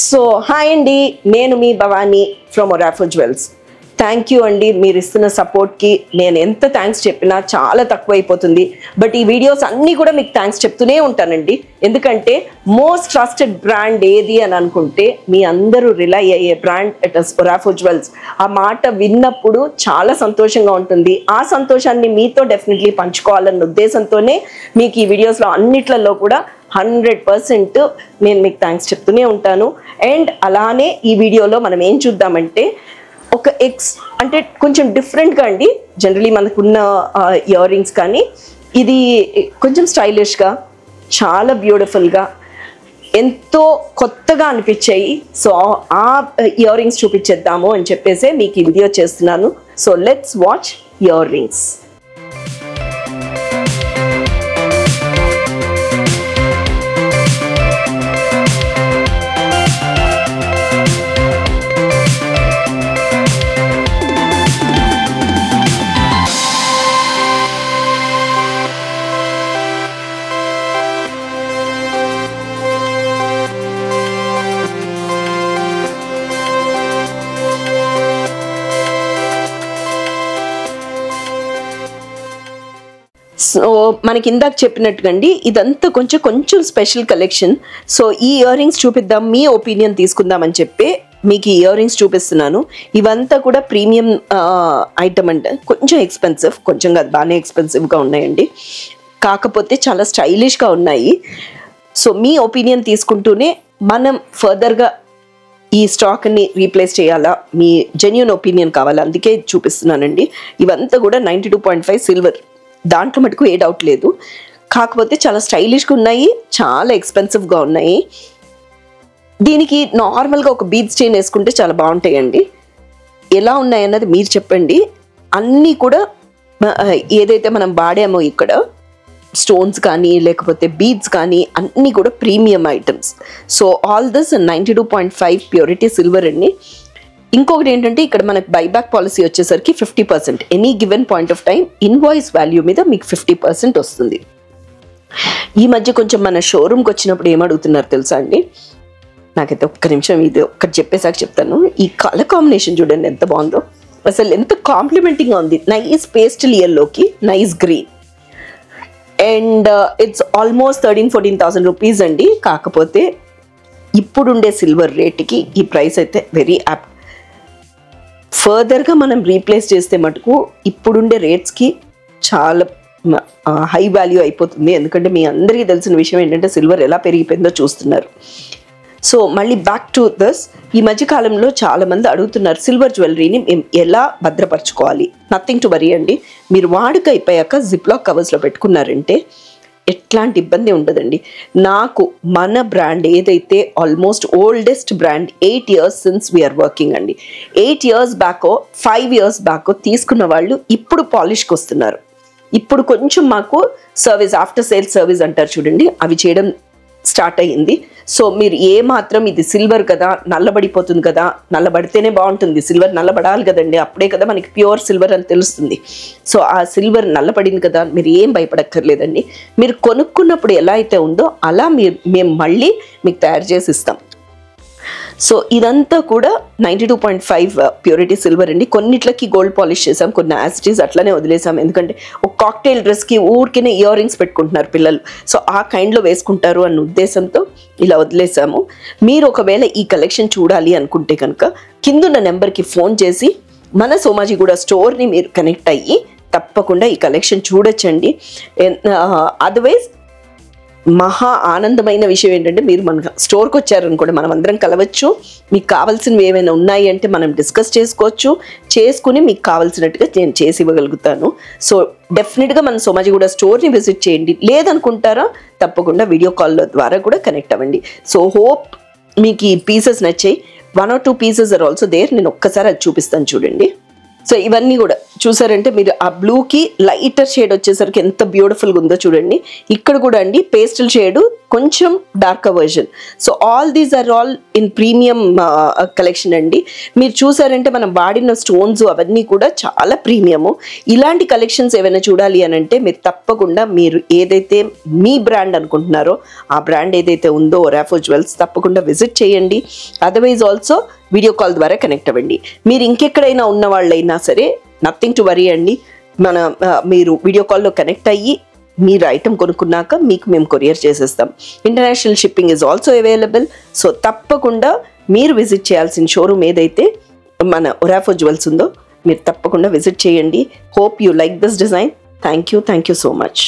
So hi అండి, నేను మీ Bhavani from Orafo jewels. Thank you అండి, మీరు ఇస్తున్న సపోర్ట్కి నేను ఎంత థ్యాంక్స్ చెప్పినా చాలా తక్కువ అయిపోతుంది. బట్ ఈ వీడియోస్ అన్నీ కూడా మీకు థ్యాంక్స్ చెప్తూనే ఉంటానండి. ఎందుకంటే మోస్ట్ ట్రస్టెడ్ బ్రాండ్ ఏది అని అనుకుంటే మీ అందరూ రిలై అయ్యే బ్రాండ్ ఇట్ ఇస్ ఒరాఫో జ్యువెల్స్. ఆ మాట విన్నప్పుడు చాలా సంతోషంగా ఉంటుంది. ఆ సంతోషాన్ని మీతో డెఫినెట్లీ పంచుకోవాలన్న ఉద్దేశంతోనే మీకు ఈ వీడియోస్లో అన్నిట్లలో కూడా 100% నేను మీకు థ్యాంక్స్ చెప్తూనే ఉంటాను. అండ్ అలానే ఈ వీడియోలో మనం ఏం చూద్దామంటే ఒక అంటే కొంచెం డిఫరెంట్గా అండి. జనరలీ మనకున్న ఇయర్ రింగ్స్ కానీ ఇది కొంచెం స్టైలిష్గా, చాలా బ్యూటిఫుల్గా, ఎంతో కొత్తగా అనిపించాయి. సో ఆ ఇయర్ రింగ్స్ చూపించేద్దాము అని చెప్పేసి మీకు ఈ వీడియో చేస్తున్నాను. So let's watch ear rings. So మనకి ఇందాక చెప్పినట్టుగా అండి, ఇదంతా కొంచెం స్పెషల్ కలెక్షన్. సో ఈ ఇయర్ రింగ్స్ చూపిద్దాం, మీ ఒపీనియన్ తీసుకుందామని చెప్పి మీకు ఈ ఇయర్ రింగ్స్ చూపిస్తున్నాను. ఇవంతా కూడా ప్రీమియం ఐటమ్ అంటే కొంచెం ఎక్స్పెన్సివ్, కొంచెం కాదు బాగానే ఎక్స్పెన్సివ్గా ఉన్నాయండి. కాకపోతే చాలా స్టైలిష్గా ఉన్నాయి. సో మీ ఒపీనియన్ తీసుకుంటూనే మనం ఫర్దర్గా ఈ స్టాక్ని రీప్లేస్ చేయాలా, మీ జెన్యూన్ ఒపీనియన్ కావాలా, అందుకే చూపిస్తున్నానండి. ఇవంతా కూడా 92.5 సిల్వర్, దాంట్లో మటుకు ఏ డౌట్ లేదు. కాకపోతే చాలా స్టైలిష్గా ఉన్నాయి, చాలా ఎక్స్పెన్సివ్గా ఉన్నాయి. దీనికి నార్మల్గా ఒక బీడ్స్ చైన్ వేసుకుంటే చాలా బాగుంటాయండి. ఎలా ఉన్నాయన్నది మీరు చెప్పండి. అన్నీ కూడా ఏదైతే మనం వాడామో ఇక్కడ స్టోన్స్ కానీ లేకపోతే బీడ్స్ కానీ అన్నీ కూడా premium items. So all this 92.5 purity silver అండి. ఇంకొకటి ఏంటంటే ఇక్కడ మనకు బైబ్యాక్ పాలసీ వచ్చేసరికి 50%, any given point of time invoice value మీద మీకు 50% వస్తుంది. ఈ మధ్య కొంచెం మన షోరూమ్కి వచ్చినప్పుడు ఏమడుగుతున్నారు తెలుసా అండి, నాకైతే ఒక్క నిమిషం ఇది ఒక్కటి చెప్పేసాక చెప్తాను. ఈ కలర్ కాంబినేషన్ చూడండి ఎంత బాగుందో, అసలు ఎంత కాంప్లిమెంటింగ్గా ఉంది. నైస్ పేస్టల్ ఎల్లోకి nice green, and it's almost 13,000-14,000 rupees అండి. కాకపోతే ఇప్పుడుండే సిల్వర్ రేట్కి ఈ ప్రైస్ అయితే వెరీ యాప్ట్. ఫర్దర్గా మనం రీప్లేస్ చేస్తే మటుకు ఇప్పుడుండే రేట్స్కి చాలా హై వాల్యూ అయిపోతుంది. ఎందుకంటే మీ అందరికీ తెలిసిన విషయం ఏంటంటే సిల్వర్ ఎలా పెరిగిపోయిందో చూస్తున్నారు. సో మళ్ళీ బ్యాక్ టు దిస్, ఈ మధ్యకాలంలో చాలామంది అడుగుతున్నారు సిల్వర్ జ్యువెలరీని మేము ఎలా భద్రపరచుకోవాలి. నథింగ్ టు వరీ అండి. మీరు వాడుక అయిపోయాక జిప్లాక్ కవర్స్లో పెట్టుకున్నారంటే ఎట్లాంటి ఇబ్బంది ఉండదండి. నాకు మన బ్రాండ్ ఏదైతే almost oldest brand 8 years since we are working అండి. 8 years బ్యాకో 5 years బ్యాకో తీసుకున్న వాళ్ళు ఇప్పుడు పాలిష్కి వస్తున్నారు. ఇప్పుడు కొంచెం మాకు సర్వీస్, ఆఫ్టర్ సేల్ సర్వీస్ అంటారు చూడండి, అవి చేయడం స్టార్ట్ అయ్యింది. సో మీరు ఏ మాత్రం ఇది సిల్వర్ కదా, నల్లబడిపోతుంది కదా, నల్లబడితేనే బాగుంటుంది, సిల్వర్ నల్లబడాలి కదండి, అప్పుడే కదా మనకి ప్యూర్ సిల్వర్ అని తెలుస్తుంది. సో ఆ సిల్వర్ నల్లబడింది కదా, మీరు ఏం భయపడక్కర్లేదండి. మీరు కొనుక్కున్నప్పుడు ఎలా అయితే ఉందో అలా మేము మళ్ళీ మీకు తయారు చేసి ఇస్తాం. సో ఇదంతా కూడా 92.5 ప్యూరిటీ సిల్వర్ అండి. కొన్నిట్లకి గోల్డ్ పాలిష్ చేసాం, కొన్ని యాసిటీస్ అట్లనే వదిలేసాం. ఎందుకంటే ఒక కాక్టైల్ డ్రెస్కి ఊరికేనే ఇయర్ రింగ్స్ పెట్టుకుంటున్నారు పిల్లలు, సో ఆ కైండ్లో వేసుకుంటారు అన్న ఉద్దేశంతో ఇలా వదిలేసాము. మీరు ఒకవేళ ఈ కలెక్షన్ చూడాలి అనుకుంటే కనుక కిందున్న నెంబర్కి ఫోన్ చేసి మన సోమాజిగూడ స్టోర్ని మీరు కనెక్ట్ అయ్యి తప్పకుండా ఈ కలెక్షన్ చూడొచ్చండి. అదర్వైజ్ మహా ఆనందమైన విషయం ఏంటంటే మీరు మన స్టోర్కి వచ్చారనుకోండి, మనం అందరం కలవచ్చు. మీకు కావాల్సినవి ఏమైనా ఉన్నాయి అంటే మనం డిస్కస్ చేసుకోవచ్చు. చేసుకుని మీకు కావాల్సినట్టుగా నేను చేసి ఇవ్వగలుగుతాను. సో డెఫినెట్గా మన సోమాజిగూడ స్టోర్ని విజిట్ చేయండి. లేదనుకుంటారా తప్పకుండా వీడియో కాల్ ద్వారా కూడా కనెక్ట్ అవ్వండి. సో హోప్ మీకు ఈ పీసెస్ నచ్చాయి. 1 or 2 pieces are also there. నేను ఒక్కసారి అది చూపిస్తాను చూడండి. సో ఇవన్నీ కూడా చూసారంటే మీరు ఆ బ్లూకి లైటర్ షేడ్ వచ్చేసరికి ఎంత బ్యూటిఫుల్గా ఉందో చూడండి. ఇక్కడ కూడా అండి పేస్టల్ షేడ్ కొంచెం darker version. So all these are all in premium collection అండి. మీరు చూసారంటే మనం వాడిన స్టోన్స్ అవన్నీ కూడా చాలా ప్రీమియము. ఇలాంటి కలెక్షన్స్ ఏమైనా చూడాలి అని అంటే మీరు తప్పకుండా మీరు ఏదైతే మీ బ్రాండ్ అనుకుంటున్నారో ఆ బ్రాండ్ ఏదైతే ఉందో ఒరాఫో జ్యువెల్స్ తప్పకుండా విజిట్ చేయండి. అదర్వైజ్ ఆల్సో వీడియో కాల్ ద్వారా కనెక్ట్ అవ్వండి. మీరు ఇంకెక్కడైనా ఉన్న వాళ్ళైనా సరే నథింగ్ టు వరీ అండి. మీరు వీడియో కాల్లో కనెక్ట్ అయ్యి మీరు ఐటమ్ కొనుక్కున్నాక మీకు మేము కొరియర్ చేసేస్తాం. International shipping is also available. So తప్పకుండా మీరు విజిట్ చేయాల్సిన షోరూమ్ ఏదైతే మన ఒరాఫో జ్యువెల్స్ ఉందో మీరు తప్పకుండా విజిట్ చేయండి. Hope you like this design. Thank you so much.